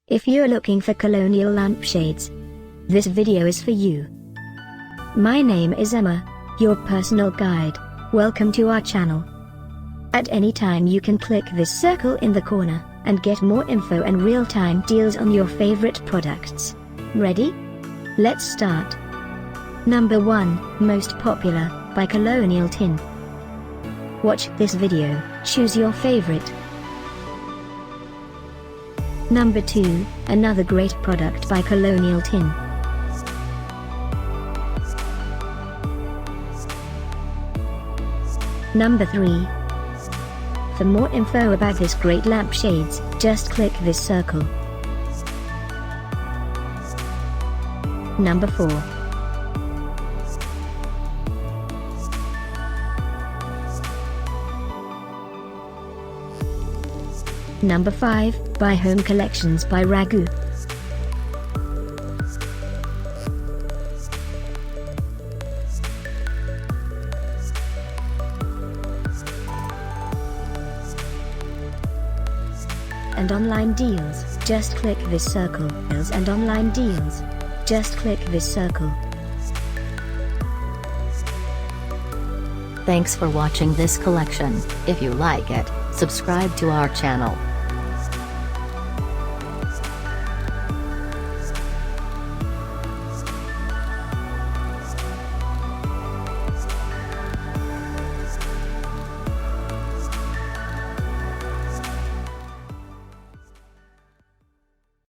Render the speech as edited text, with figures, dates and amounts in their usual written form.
If you're looking for Colonial lampshades, this video is for you. My name is Emma, your personal guide. Welcome to our channel. At any time you can click this circle in the corner, and get more info and real-time deals on your favorite products. Ready? Let's start. Number 1, Most Popular, by Colonial Tin. Watch this video, choose your favorite. Number 2, another great product by Colonial Tin. Number 3. For more info about this great lampshades, just click this circle. Number 4. Number 5, By Home Collections by Raghu. And online deals, just click this circle. And online deals, just click this circle. Thanks for watching this collection. If you like it, subscribe to our channel.